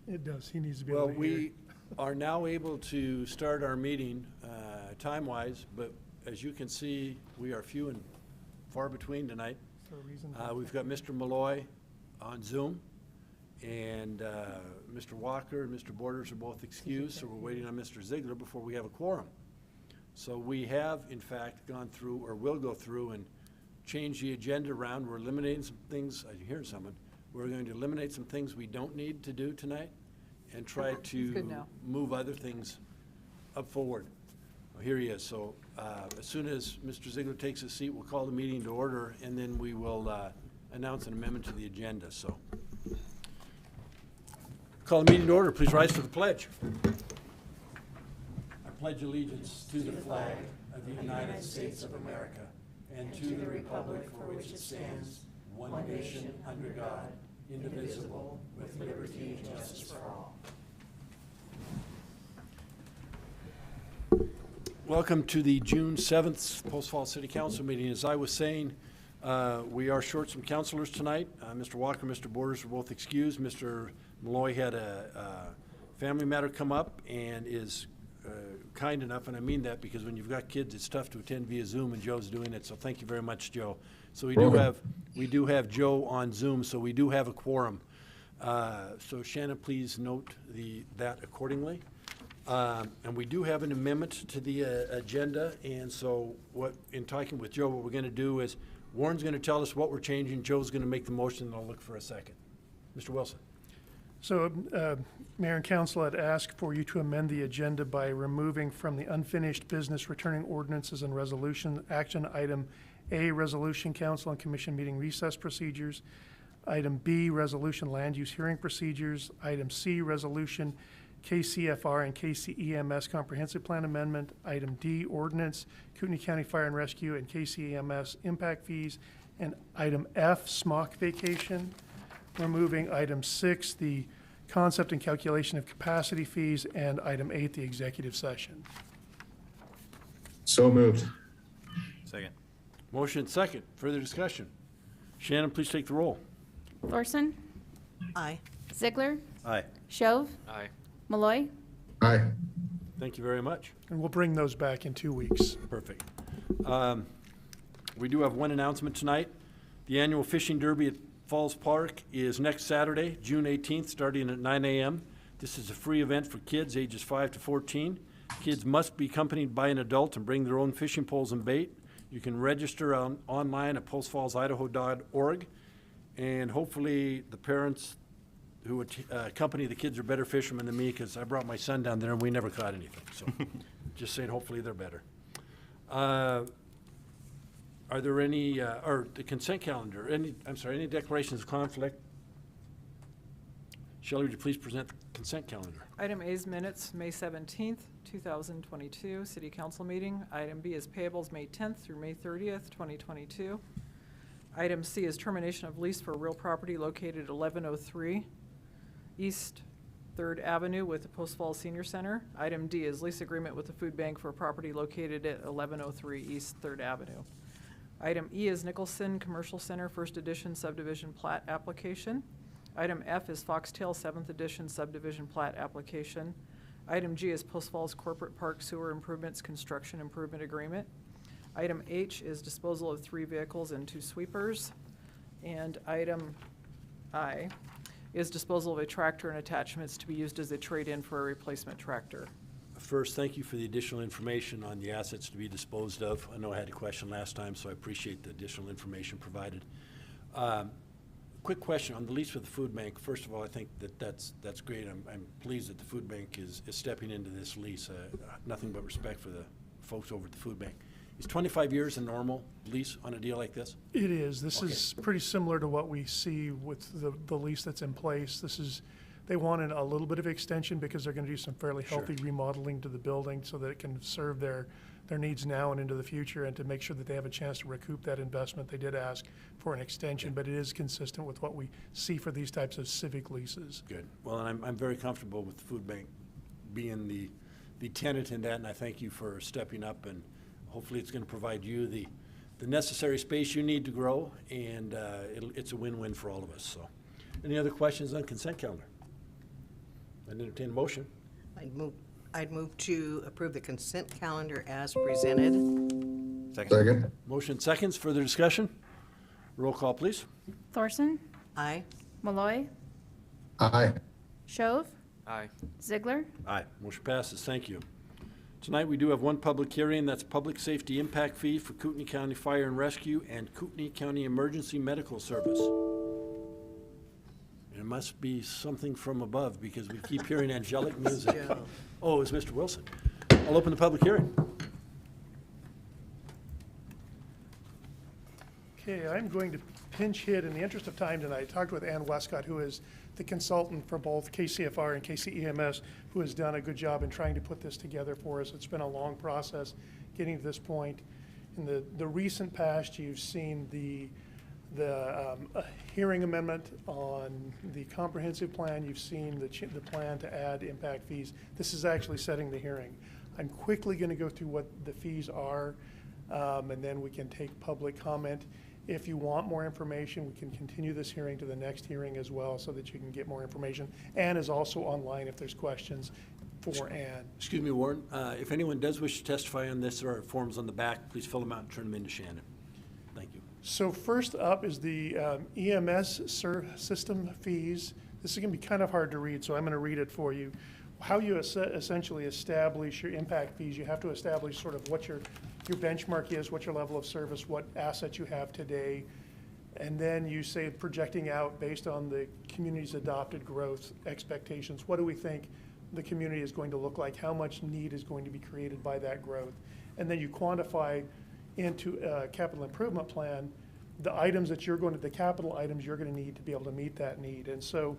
It does. He needs to be able Well, to hear. we are now able to start our meeting time-wise, but as you can see, we are few and far between tonight. For a reason. We've got Mr. Malloy on Zoom, and Mr. Walker and Mr. Borders are both excused, so we're waiting on Mr. Ziegler before we have a quorum. So we have, in fact, gone through, or will go through, and change the agenda around. We're eliminating some things. I hear someone. We're going to eliminate some things we don't need to do tonight and try to move other things up forward. Well, here he is. So as soon as Mr. Ziegler takes his seat, we'll call the meeting to order, and then we will announce an amendment to the agenda. So call the meeting to order. Please rise for the pledge. I pledge allegiance to the flag of the United States of America and to the republic for which it stands, one nation under God, indivisible, with liberty and justice for all. Welcome to the June 7th Post Falls City Council meeting. As I was saying, we are short some councilors tonight. Mr. Walker, Mr. Borders were both excused. Mr. Malloy had a family matter come up and is kind enough, and I mean that because when you've got kids, it's tough to attend via Zoom, and Joe's doing it, so thank you very much, Joe. So we do have Joe on Zoom, so we do have a quorum. So Shannon, please note that accordingly. And we do have an amendment to the agenda, and so in talking with Joe, what we're going to do is Warren's going to tell us what we're changing, Joe's going to make the motion, and I'll look for a second. Mr. Wilson. So, Mayor and Council, I'd ask for you to amend the agenda by removing from the unfinished business returning ordinances and resolution action item A, resolution council and commission meeting recess procedures. Item B, resolution land use hearing procedures. Item C, resolution KCFR and KCEMS comprehensive plan amendment. Item D, ordinance Kootenai County Fire and Rescue and KCEMS impact fees. And item F, smock vacation. Removing item 6, the concept and calculation of capacity fees, and item 8, the executive session. So moved. Second. Motion second. Further discussion. Shannon, please take the roll. Thorson? Aye. Ziegler? Aye. Shove? Aye. Malloy? Aye. Thank you very much. And we'll bring those back in 2 weeks. Perfect. We do have one announcement tonight. The annual fishing derby at Falls Park is next Saturday, June 18th, starting at 9 a.m. This is a free event for kids ages 5 to 14. Kids must be accompanied by an adult and bring their own fishing poles and bait. You can register online at postfallsidaho.org, and hopefully the parents who accompany the kids are better fishermen than me, because I brought my son down there and we never caught anything. So just saying, hopefully they're better. Are there any, or the consent calendar, any declarations of conflict? Shelley, would you please present the consent calendar? Item A is minutes, May 17th, 2022, City Council meeting. Item B is payables, May 10th through May 30th, 2022. Item C is termination of lease for real property located at 1103 East 3rd Avenue with the Post Falls Senior Center. Item D is lease agreement with the food bank for property located at 1103 East 3rd Avenue. Item E is Nicholson Commercial Center First Edition Subdivision Plat Application. Item F is Foxtail 7th Edition Subdivision Plat Application. Item G is Post Falls Corporate Park Sewer Improvements Construction Improvement Agreement. Item H is disposal of 3 vehicles and 2 sweepers. And item I is disposal of a tractor and attachments to be used as a trade-in for a replacement tractor. First, thank you for the additional information on the assets to be disposed of. I know I had a question last time, so I appreciate the additional information provided. Quick question on the lease with the food bank. First of all, I think that's great. I'm pleased that the food bank is stepping into this lease. Nothing but respect for the folks over at the food bank. Is 25 years a normal lease on a deal like this? It is. This is pretty similar to what we see with the lease that's in place. They wanted a little bit of extension because they're going to do some fairly healthy remodeling to the building so that it can serve their needs now and into the future, and to make sure that they have a chance to recoup that investment. They did ask for an extension, but it is consistent with what we see for these types of civic leases. Good. Well, and I'm very comfortable with the food bank being the tenant in that, and I thank you for stepping up, and hopefully it's going to provide you the necessary space you need to grow, and it's a win-win for all of us. So, any other questions on consent calendar? I'd entertain a motion. I'd move to approve the consent calendar as presented. Second. Motion seconds, further discussion? Roll call, please. Thorson, Aye. Malloy, Aye. Shove, Aye. Ziegler, Aye. Motion passes. Thank you. Tonight, we do have one public hearing. That's public safety impact fee for Kootenai County Fire and Rescue and Kootenai County Emergency Medical Service. It must be something from above because we keep hearing angelic music. Joe. Oh, it's Mr. Wilson. I'll open the public hearing. Okay, I'm going to pinch hit in the interest of time tonight. I talked with Ann Westcott, who is the consultant for both KCFR and KCEMS, who has done a good job in trying to put this together for us. It's been a long process getting to this point. In the recent past, you've seen the hearing amendment on the comprehensive plan. You've seen the plan to add impact fees. This is actually setting the hearing. I'm quickly going to go through what the fees are, and then we can take public comment. If you want more information, we can continue this hearing to the next hearing as well so that you can get more information. Ann is also online if there's questions for Ann. Excuse me, Warren. If anyone does wish to testify on this, there are forms on the back. Please fill them out and turn them in to Shannon. Thank you. So first up is the EMS system fees. This is going to be kind of hard to read, so I'm going to read it for you. How you essentially establish your impact fees, you have to establish sort of what your benchmark is, what your level of service, what assets you have today, and then you say projecting out based on the community's adopted growth expectations. What do we think the community is going to look like? How much need is going to be created by that growth? And then you quantify into a capital improvement plan the items that the capital items you're going to need to be able to meet that need. And so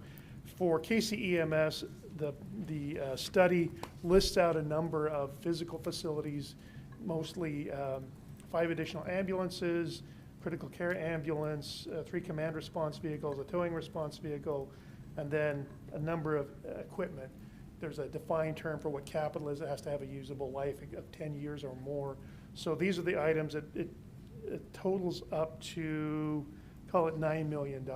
for KCEMS, the study lists out a number of physical facilities, mostly 5 additional ambulances, critical care ambulance, 3 command response vehicles, a towing response vehicle, and then a number of equipment. There's a defined term for what capital is. It has to have a usable life of 10 years or more. So these are the items. It totals up to, call it $9 million,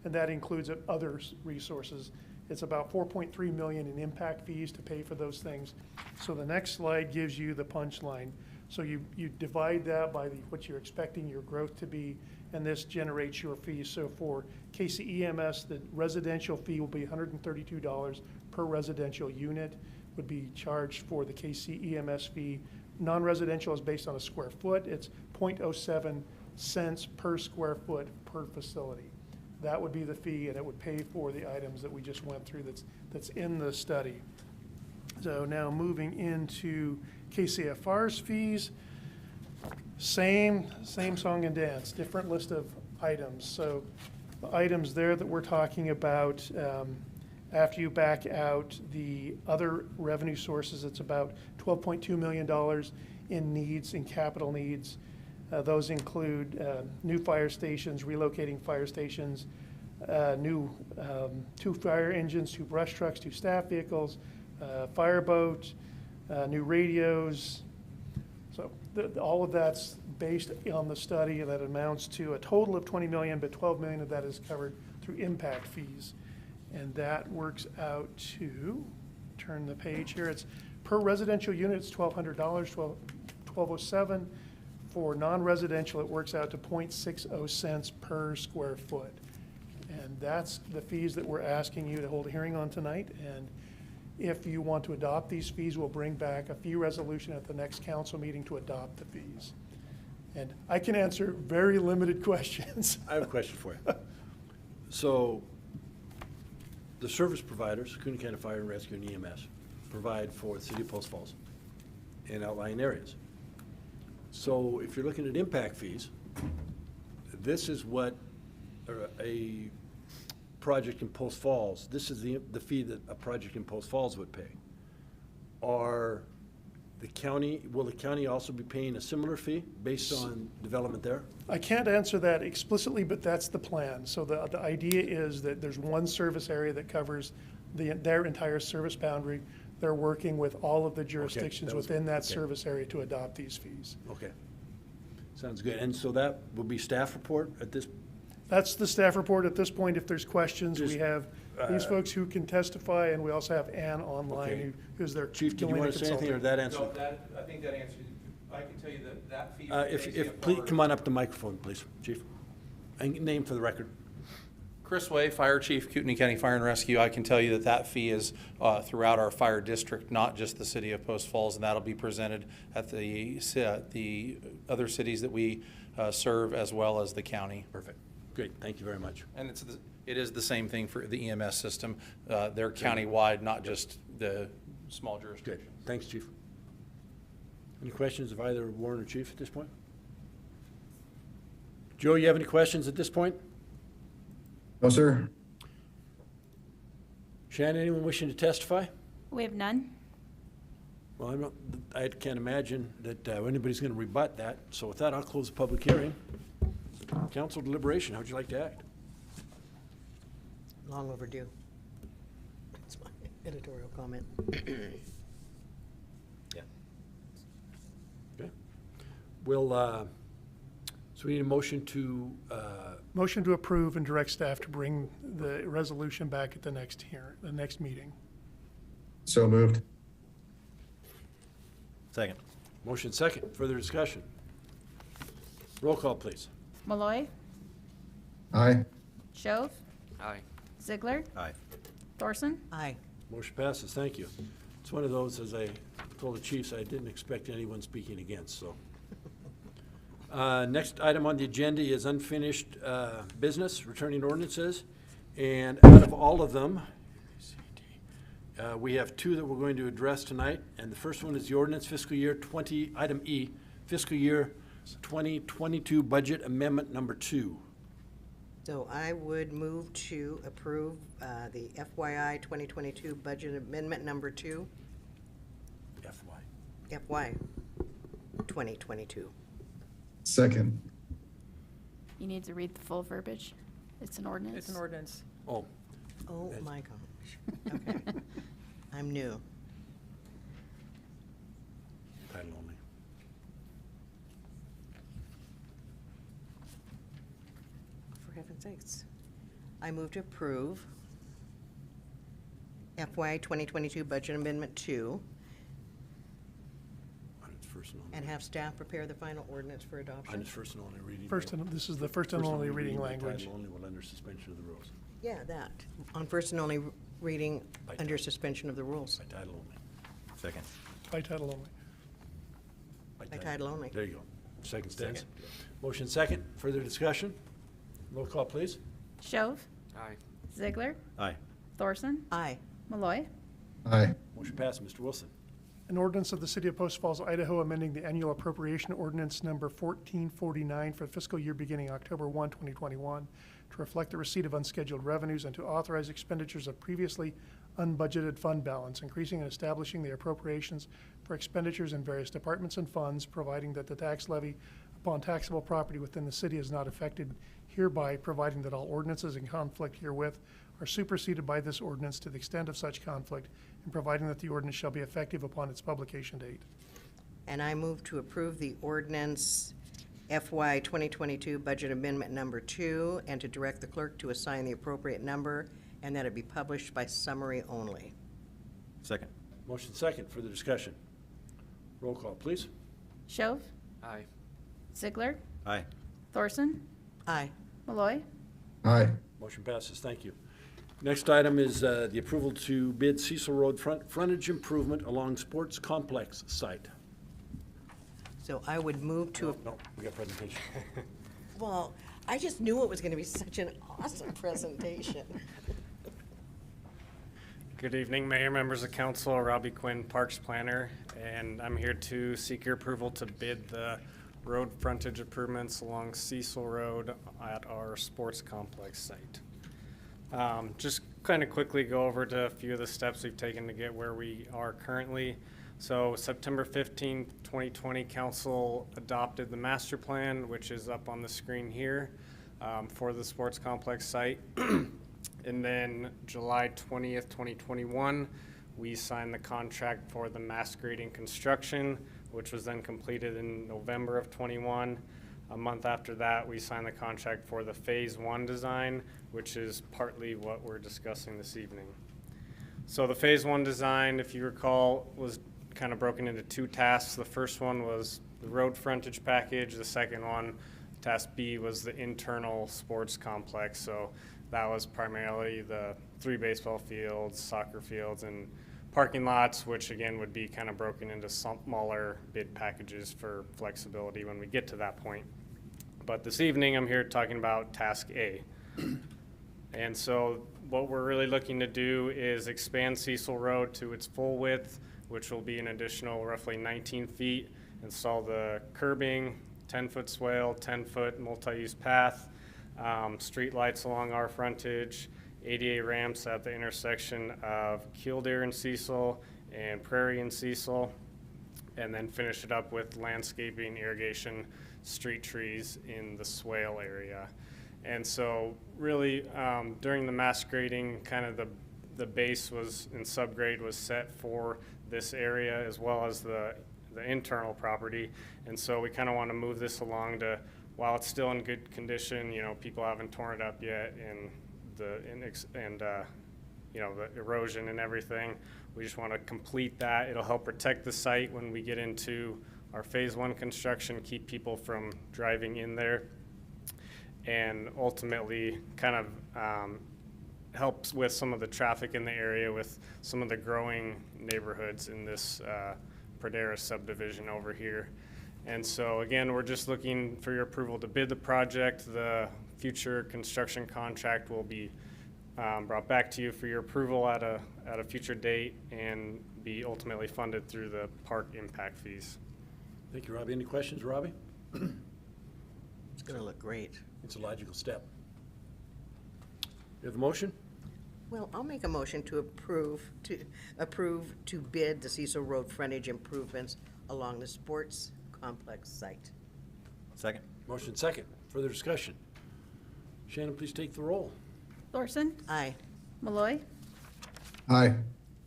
and that includes other resources. It's about $4.3 million in impact fees to pay for those things. So the next slide gives you the punchline. So you divide that by what you're expecting your growth to be, and this generates your fees. So for KCEMS, the residential fee will be $132 per residential unit would be charged for the KCEMS fee. Non-residential is based on a square foot. It's 0.07 cents per square foot per facility. That would be the fee, and it would pay for the items that we just went through that's in the study. So now moving into KCFR's fees, same song and dance, different list of items. So the items there that we're talking about, after you back out the other revenue sources, it's about $12.2 million in needs, in capital needs. Those include new fire stations, relocating fire stations, new 2 fire engines, 2 brush trucks, 2 staff vehicles, fireboat, new radios. So all of that's based on the study, and that amounts to a total of $20 million, but $12 million of that is covered through impact fees. And that works out to, turn the page here, it's per residential unit, it's $1,200, $1,207. For non-residential, it works out to 0.60 cents per square foot. And that's the fees that we're asking you to hold a hearing on tonight. And if you want to adopt these fees, we'll bring back a fee resolution at the next council meeting to adopt the fees. And I can answer very limited questions. I have a question for you. So the service providers, Kootenai County Fire and Rescue and EMS, provide for the city of Post Falls in outlying areas. So if you're looking at impact fees, this is what a project in Post Falls, this is the fee that a project in Post Falls would pay. Will the county also be paying a similar fee based on development there? I can't answer that explicitly, but that's the plan. So the idea is that there's one service area that covers their entire service boundary. They're working with all of the jurisdictions within that service area to adopt these fees. Okay. Sounds good. And so that will be staff report at this? That's the staff report at this point. If there's questions, we have these folks who can testify, and we also have Ann online, Okay. who's their Chief, did you Galena want to say anything, or consultant. that answer? No, I think that answers, I can tell you that fee. Please, come on up to the microphone, please, Chief. And name for the record. Chris Way, Fire Chief, Kootenai County Fire and Rescue. I can tell you that fee is throughout our fire district, not just the city of Post Falls, and that'll be presented at the other cities that we serve, as well as the county. Perfect. Great, thank you very much. And it is the same thing for the EMS system. They're countywide, not just the small Good, jurisdictions. thanks, Chief. Any questions of either Warren or Chief at this point? Joe, you have any questions at this point? No, sir. Shannon, anyone wishing to testify? We have none. Well, I can't imagine that anybody's going to rebut that. So with that, I'll close the public hearing. Council deliberation, how'd you like to act? Long overdue. That's my editorial comment. Okay. We'll, so we need a motion to, Motion to approve and direct staff to bring the resolution back at the next meeting. So moved. Second. motion second, further discussion. Roll call, please. Malloy, Aye. Shove, Aye. Ziegler, Aye. Thorson, Aye. Motion passes, thank you. It's one of those, as I told the chiefs, I didn't expect anyone speaking against, so. Next item on the agenda is unfinished business, returning ordinances. And out of all of them, we have two that we're going to address tonight. And the first one is the ordinance fiscal year 20, item E, fiscal year 2022 budget amendment number 2. So I would move to approve the FYI 2022 budget amendment number 2, FY. FY 2022. Second. you need to read the full verbiage. It's an ordinance. It's an ordinance. Oh, Oh, my gosh. Okay. I'm new. title only. For heaven's sakes. I move to approve FY 2022 budget amendment 2 On its first and only. and have staff prepare the final ordinance for On adoption. its first and only reading. This is the first and only reading by language. title only, will under suspension of the rules. Yeah, that. On first and only reading By under title. suspension of the rules. By title only. Second. By title only. By title only. There you go. Second stands. Motion second, further discussion? Roll call, please. Shove, Aye. Ziegler, Aye. Thorson, Aye. Malloy, Aye. Motion passes. Mr. Wilson. An ordinance of the City of Post Falls, Idaho, amending the annual appropriation ordinance number 1449 for the fiscal year beginning October 1, 2021, to reflect the receipt of unscheduled revenues and to authorize expenditures of previously unbudgeted fund balance, increasing and establishing the appropriations for expenditures in various departments and funds, providing that the tax levy upon taxable property within the city is not affected hereby, providing that all ordinances in conflict herewith are superseded by this ordinance to the extent of such conflict, and providing that the ordinance shall be effective upon its publication date. And I move to approve the ordinance FY 2022 budget amendment number 2 and to direct the clerk to assign the appropriate number and that it be published by summary only. Second. Motion second, further discussion. Roll call, please. Shove, Aye. Ziegler, Aye. Thorson, Aye. Malloy, Aye. Motion passes. Thank you. Next item is the approval to bid Cecil Road frontage improvement along Sports Complex site. So I would move to, No, we got presentation. well, I just knew it was going to be such an awesome presentation. Good evening, Mayor, members of council, Robbie Quinn, Parks Planner, and I'm here to seek your approval to bid the road frontage improvements along Cecil Road at our sports complex site. Just kind of quickly go over to a few of the steps we've taken to get where we are currently. So September 15, 2020, council adopted the master plan, which is up on the screen here, for the sports complex site. And then July 20th, 2021, we signed the contract for the mass grading construction, which was then completed in November of 21. A month after that, we signed the contract for the Phase 1 design, which is partly what we're discussing this evening. So the Phase 1 design, if you recall, was kind of broken into two tasks. The first one was the road frontage package. The second one, task B, was the internal sports complex. So that was primarily the 3 baseball fields, soccer fields, and parking lots, which again would be kind of broken into smaller bid packages for flexibility when we get to that point. But this evening, I'm here talking about task A. And so what we're really looking to do is expand Cecil Road to its full width, which will be an additional roughly 19 feet, install the curbing, 10-foot swale, 10-foot multi-use path, street lights along our frontage, ADA ramps at the intersection of Killdeer and Cecil and Prairie and Cecil, and then finish it up with landscaping, irrigation, street trees in the swale area. And so really during the mass grading, kind of the base was and subgrade was set for this area as well as the internal property. And so we kind of want to move this along to, while it's still in good condition, you know, people haven't torn it up yet, and the erosion and everything. We just want to complete that. It'll help protect the site when we get into our Phase 1 construction, keep people from driving in there, and ultimately kind of helps with some of the traffic in the area with some of the growing neighborhoods in this Pradera subdivision over here. And so again, we're just looking for your approval to bid the project. The future construction contract will be brought back to you for your approval at a future date and be ultimately funded through the park impact fees. Thank you, Robbie. Any questions, Robbie? It's going to look great. It's a logical step. You have a motion? Well, I'll make a motion to approve to bid the Cecil Road frontage improvements along the sports complex site. Second. Motion second. Further discussion? Shannon, please take the roll. Thorson, Aye. Malloy, Aye.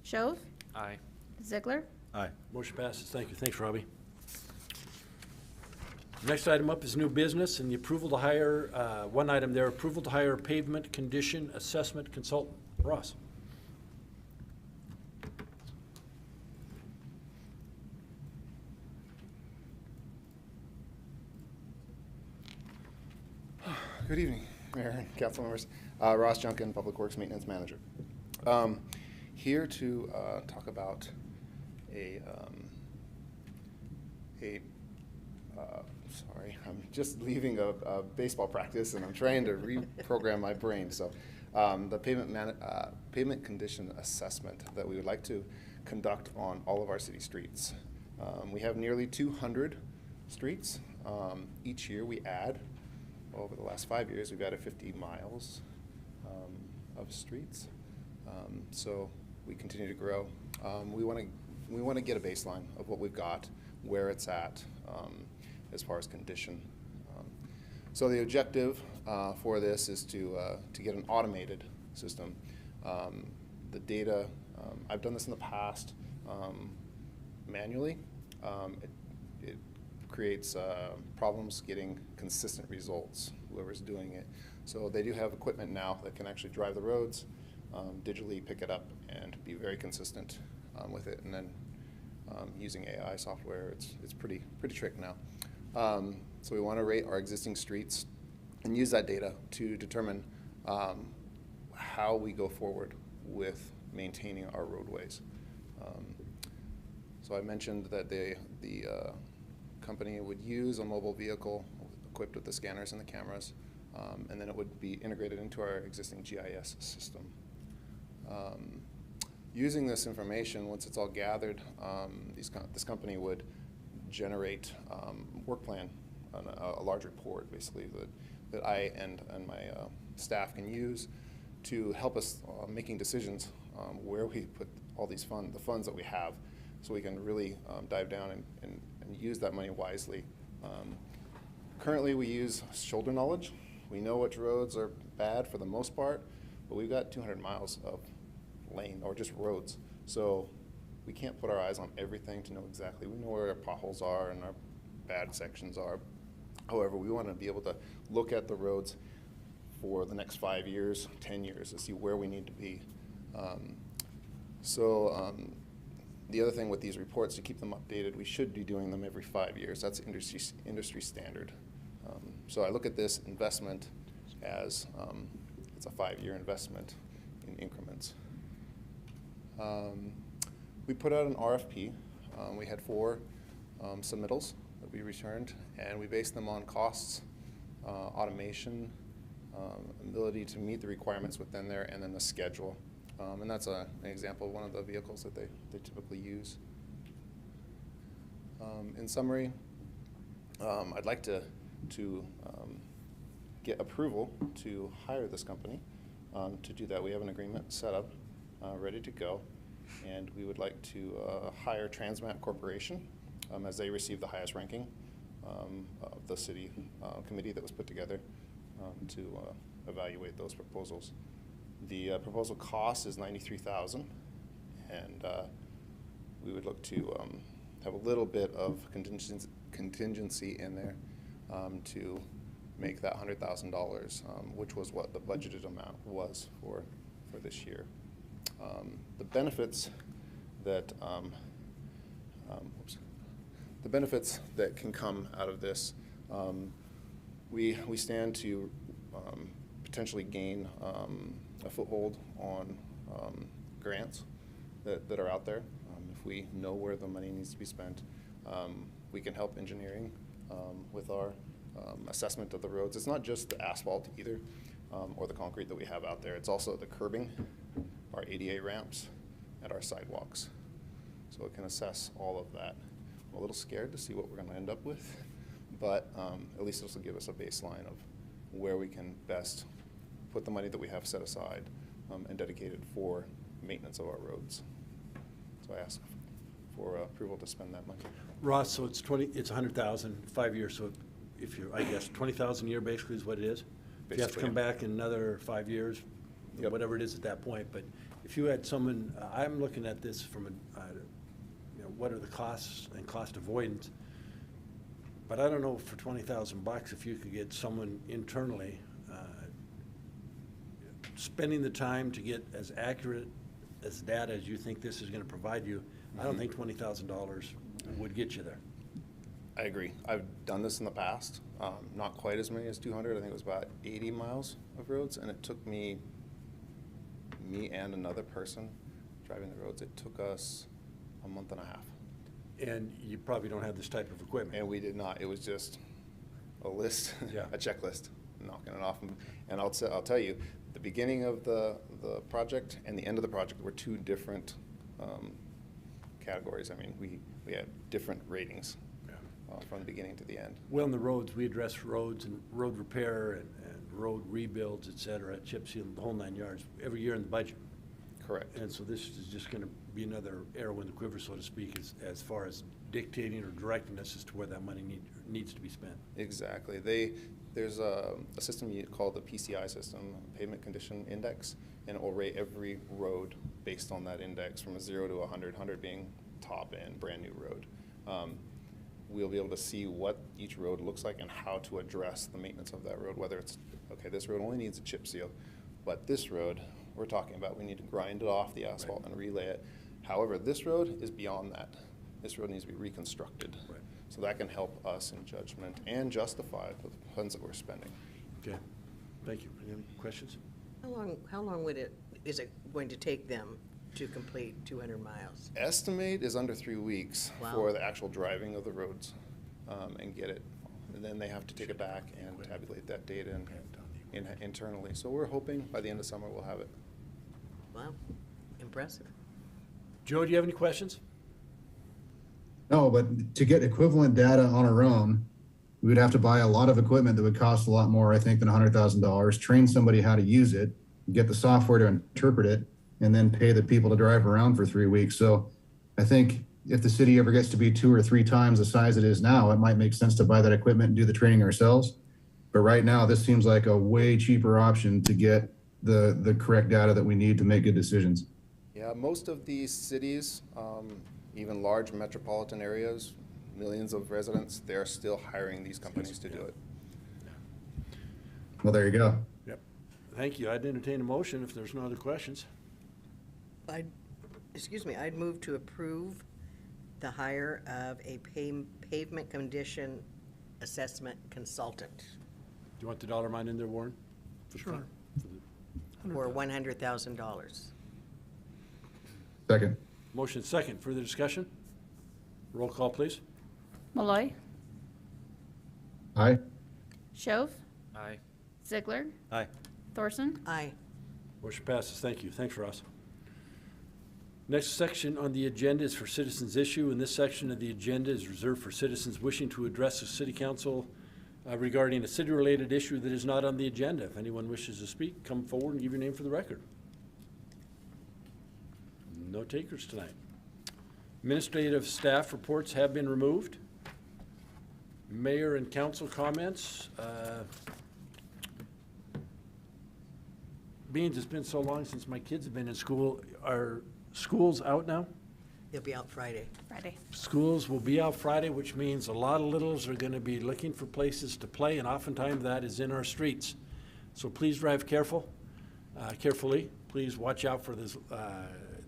Shove, Aye. Ziegler, Aye. Motion passes. Thank you. Thanks, Robbie. Next item up is new business and the approval to hire, one item there, approval to hire pavement condition assessment consultant. Ross. Good evening, Mayor and council members. Ross Junkin, Public Works Maintenance Manager. Here to talk about sorry, I'm just leaving a baseball practice and I'm trying to reprogram my brain. So the pavement condition assessment that we would like to conduct on all of our city streets. We have nearly 200 streets. Each year we add. Over the last 5 years, we've added 50 miles of streets. So we continue to grow. We want to get a baseline of what we've got, where it's at, as far as condition. So the objective for this is to get an automated system. The data, I've done this in the past manually. It creates problems getting consistent results, whoever's doing it. So they do have equipment now that can actually drive the roads, digitally pick it up, and be very consistent with it. And then using AI software, it's pretty trick now. So we want to rate our existing streets and use that data to determine how we go forward with maintaining our roadways. So I mentioned that the company would use a mobile vehicle equipped with the scanners and the cameras, and then it would be integrated into our existing GIS system. Using this information, once it's all gathered, this company would generate work plan on a large report, basically, that I and my staff can use to help us making decisions where we put all these the funds that we have, so we can really dive down and use that money wisely. Currently, we use shoulder knowledge. We know which roads are bad for the most part, but we've got 200 miles of lane or just roads. So we can't put our eyes on everything to know exactly. We know where our potholes are and our bad sections are. However, we want to be able to look at the roads for the next 5 years, 10 years, to see where we need to be. The other thing with these reports, to keep them updated, we should be doing them every 5 years. That's industry standard. So I look at this investment as it's a 5-year investment in increments. We put out an RFP. We had 4 submittals that we returned, and we based them on costs, automation, ability to meet the requirements within there, and then the schedule. And that's an example of one of the vehicles that they typically use. In summary, I'd like to get approval to hire this company. To do that, we have an agreement set up, ready to go, and we would like to hire Transmat Corporation as they receive the highest ranking of the city committee that was put together to evaluate those proposals. The proposal cost is $93,000, and we would look to have a little bit of contingency in there to make that $100,000, which was what the budgeted amount was for this year. The benefits that can come out of this, we stand to potentially gain a foothold on grants that are out there. If we know where the money needs to be spent, we can help engineering with our assessment of the roads. It's not just the asphalt either, or the concrete that we have out there. It's also the curbing, our ADA ramps, and our sidewalks. So it can assess all of that. I'm a little scared to see what we're going to end up with, but at least this will give us a baseline of where we can best put the money that we have set aside and dedicated for maintenance of our roads. So I ask for approval to spend that money. Ross, so it's 100,000, 5 years, so if you're, I guess, 20,000 a year basically is what it is? If you have to Basically, come back in another 5 years, Yep. whatever it is at that point, but if you had someone, I'm looking at this from what are the costs and cost avoidance, but I don't know for 20,000 bucks if you could get someone internally spending the time to get as accurate as data as you think this is going to provide you. I don't think $20,000 would get you there. I agree. I've done this in the past, not quite as many as 200. I think it was about 80 miles of roads, and it took me and another person driving the roads, it took us a month and a half. And you probably don't have this type of equipment. And we did not. It was just a list, Yeah. a checklist, knocking it off. And I'll tell you, the beginning of the project and the end of the project were 2 different categories. I mean, we had different ratings from the beginning to the end. Well, in the roads, we address roads and road repair and road rebuilds, et cetera, chip seal, the whole 9 yards, every year in the budget. Correct. And so this is just going to be another arrow in the quiver, so to speak, as far as dictating or directing us as to where that money needs to be spent. Exactly. There's a system called the PCI system, Pavement Condition Index, and it will rate every road based on that index from a 0 to 100, 100 being top end, brand new road. We'll be able to see what each road looks like and how to address the maintenance of that road, whether it's, okay, this road only needs a chip seal, but this road, we're talking about we need to grind it off the asphalt and relay it. However, this road is beyond that. This road needs to be reconstructed. Right. So that can help us in judgment and justify the funds that we're spending. Okay, thank you. Any questions? How long is it going to take them to complete 200 miles? Estimate is under 3 weeks Wow. for the actual driving of the roads and get it. And then they have to take it back and tabulate that data internally. So we're hoping by the end of summer we'll have it. Wow, impressive. Joe, do you have any questions? No, but to get equivalent data on our own, we would have to buy a lot of equipment that would cost a lot more, I think, than $100,000, train somebody how to use it, get the software to interpret it, and then pay the people to drive around for 3 weeks. So I think if the city ever gets to be 2 or 3 times the size it is now, it might make sense to buy that equipment and do the training ourselves. But right now, this seems like a way cheaper option to get the correct data that we need to make good decisions. Yeah, most of these cities, even large metropolitan areas, millions of residents, they're still hiring these companies to do it. Well, there you go. Yep. Thank you. I'd entertain a motion if there's no other questions. I'd move to approve the hire of a pavement condition assessment consultant Do you want the dollar amount in there, Warren? Sure. for $100,000. Second. Motion second. Further discussion? Roll call, please. Malloy, Aye. Shove, Aye. Ziegler, Aye. Thorson, Aye. Motion passes. Thank you. Thanks, Ross. Next section on the agenda is for citizens' issue, and this section of the agenda is reserved for citizens wishing to address the city council regarding a city-related issue that is not on the agenda. If anyone wishes to speak, come forward and give your name for the record. No takers tonight. Administrative staff reports have been removed. Mayor and council comments. Beans, it's been so long since my kids have been in school. Are schools out now? They'll be out Friday. Friday. Schools will be out Friday, which means a lot of littles are going to be looking for places to play, and oftentimes that is in our streets. So please drive carefully. Please watch out for this,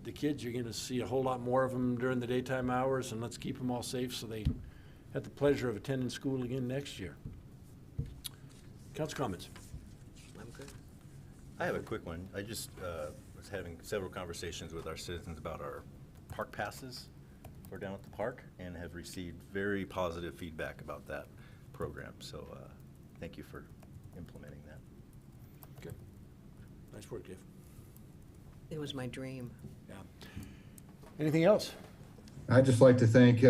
the kids. You're going to see a whole lot more of them during the daytime hours, and let's keep them all safe so they have the pleasure of attending school again next year. Council comments? I'm good. I have a quick one. I just was having several conversations with our citizens about our park passes for down at the park and have received very positive feedback about that program. So thank you for implementing that. Good. Nice work, Jeff. It was my dream. Yeah. Anything else? I'd just like to thank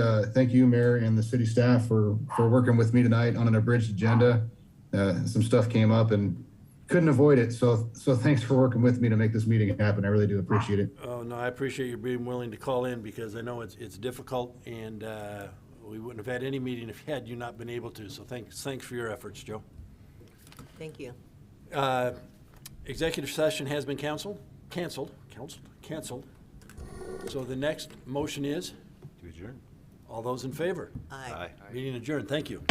you, Mayor, and the city staff for working with me tonight on an abridged agenda. Some stuff came up and couldn't avoid it. So thanks for working with me to make this meeting happen. I really do appreciate it. Oh, no, I appreciate you being willing to call in because I know it's difficult, and we wouldn't have had any meeting if had you not been able to. So thanks for your efforts, Joe. Thank you. Executive session has been canceled. So the next motion is, To adjourn. all those in favor? Aye. Meeting adjourned. Thank you.